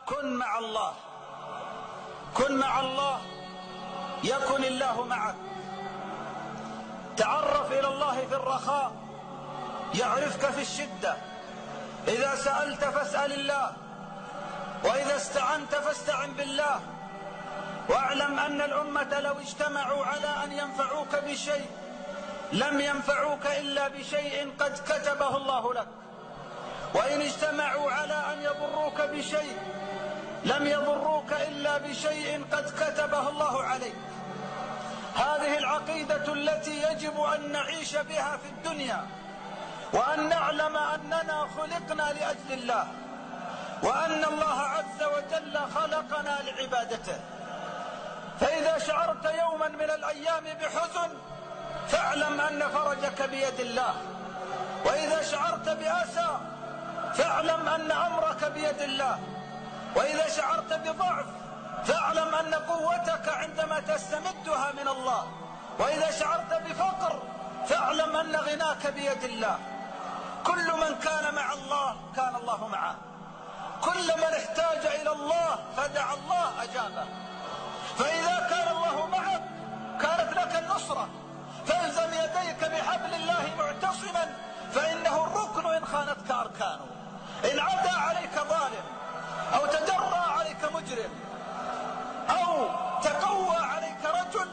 كن مع الله، كن مع الله يكن الله معك. تعرف إلى الله في الرخاء يعرفك في الشدة. إذا سألت فاسأل الله، وإذا استعنت فاستعن بالله. واعلم أن الأمة لو اجتمعوا على أن ينفعوك بشيء لم ينفعوك إلا بشيء قد كتبه الله لك، وإن اجتمعوا على أن يضروك بشيء لم يضروك إلا بشيء قد كتبه الله عليك. هذه العقيدة التي يجب أن نعيش بها في الدنيا، وأن نعلم أننا خلقنا لأجل الله، وأن الله عز وجل خلقنا لعبادته. فإذا شعرت يوما من الأيام بحزن فاعلم أن فرجك بيد الله، وإذا شعرت بأسى فاعلم أن أمرك بيد الله، وإذا شعرت بضعف فاعلم أن قوتك عندما تستمدها من الله، وإذا شعرت بفقر فاعلم أن غناك بيد الله. كل من كان مع الله كان الله معه، كل من احتاج إلى الله فدعا الله أجابه. فإذا كان الله معك كانت لك النصرة، فالزم يديك بحبل الله معتصما، فإنه الركن إن خانتك أركانه. إن عدا عليك ظالم أو تجرى عليك مجرم أو تقوى عليك رجل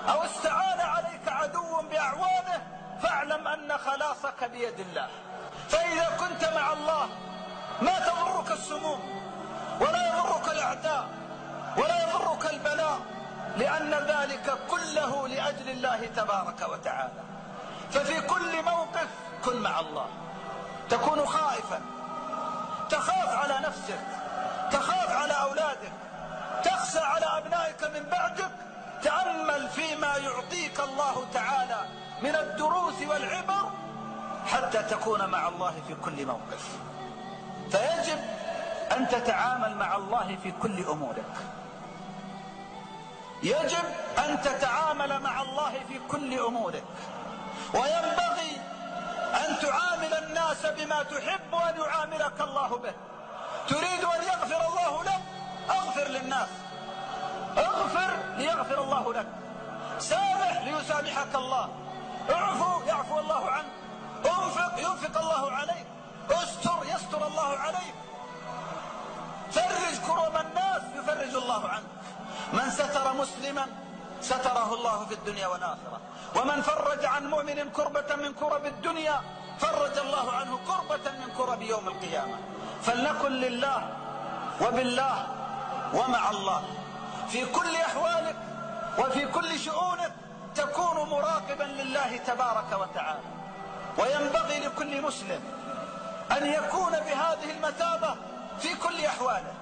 أو استعان عليك عدو بأعوانه فاعلم أن خلاصك بيد الله. فإذا كنت مع الله ما تضرك السموم ولا يضرك الأعداء ولا يضرك البلاء، لأن ذلك كله لأجل الله تبارك وتعالى. ففي كل موقف كن مع الله. تكون خائفا، تخاف على نفسك، تخاف على أولادك، تخشى على أبنائك من بعدك، تأمل فيما يعطيك الله تعالى من الدروس والعبر حتى تكون مع الله في كل موقف. فيجب أن تتعامل مع الله في كل أمورك، يجب أن تتعامل مع الله في كل أمورك، وينبغي أن تعامل الناس بما تحب أن يعاملك الله به. تريد أن يغفر الله لك، اغفر للناس، اغفر ليغفر الله لك، سامح ليسامحك الله، اعفو يعفو الله عنك، انفق ينفق الله عليك، استر يستر الله عليك، فرج كرب الناس يفرج الله عنك. من ستر مسلما ستره الله في الدنيا والآخرة، ومن فرج عن مؤمن كربة من كرب الدنيا فرج الله عنه كربة من كرب يوم القيامة. فلنكن لله وبالله ومع الله في كل أحوالك وفي كل شؤونك، تكون مراقبا لله تبارك وتعالى. وينبغي لكل مسلم أن يكون بهذه المثابة في كل أحواله،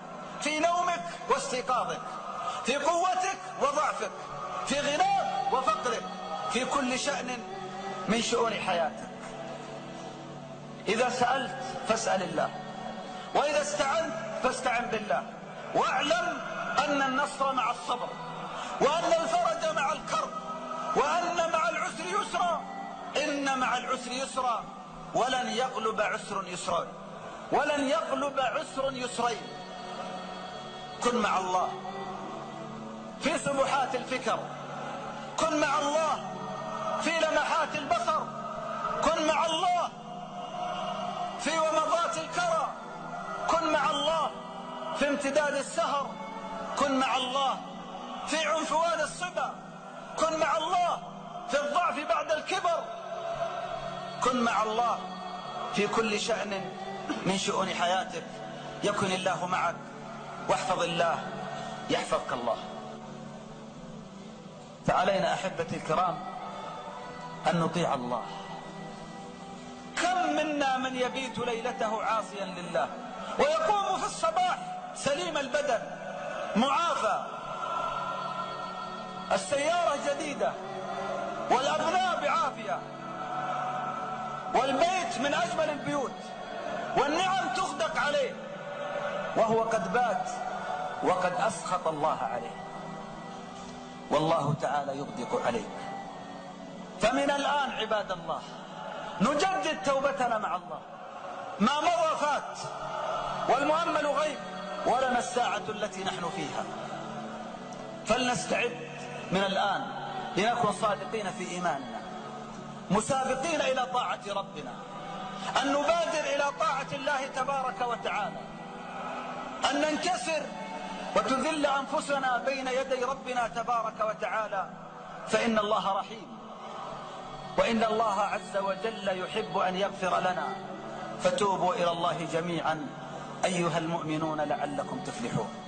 في نومك واستيقاظك، في قوتك وضعفك، في غناك وفقرك، في كل شأن من شؤون حياتك. إذا سألت فاسأل الله، وإذا استعنت فاستعن بالله. واعلم أن النصر مع الصبر، وأن الفرج مع الكرب، وأن مع العسر يسرا، إن مع العسر يسرا، ولن يغلب عسر يسرين، ولن يغلب عسر يسرين. كن مع الله في سبحات الفكر، كن مع الله في لمحات البصر، كن مع الله في ومضات الكرى، كن مع الله في امتداد السهر، كن مع الله في عنفوان الصبا، كن مع الله في الضعف بعد الكبر، كن مع الله في كل شأن من شؤون حياتك. يكن الله معك، واحفظ الله يحفظك الله. فعلينا أحبتي الكرام أن نطيع الله. كم منا من يبيت ليلته عاصيا لله ويقوم في الصباح سليم البدن معافى، السيارة جديدة والأبناء بعافية والبيت من أجمل البيوت والنعم تصدق عليه، وهو قد بات وقد أسخط الله عليه، والله تعالى يغدق عليك. فمن الآن عباد الله نجدد توبتنا مع الله، ما مضى فات والمؤمل غيب ولنا ما الساعة التي نحن فيها. فلنستعد من الآن لنكون صادقين في إيماننا، مسابقين إلى طاعة ربنا، أن نبادر إلى طاعة الله تبارك وتعالى، أن ننكسر وتذل أنفسنا بين يدي ربنا تبارك وتعالى، فإن الله رحيم، وإن الله عز وجل يحب أن يغفر لنا. فتوبوا إلى الله جميعا أيها المؤمنون لعلكم تفلحون.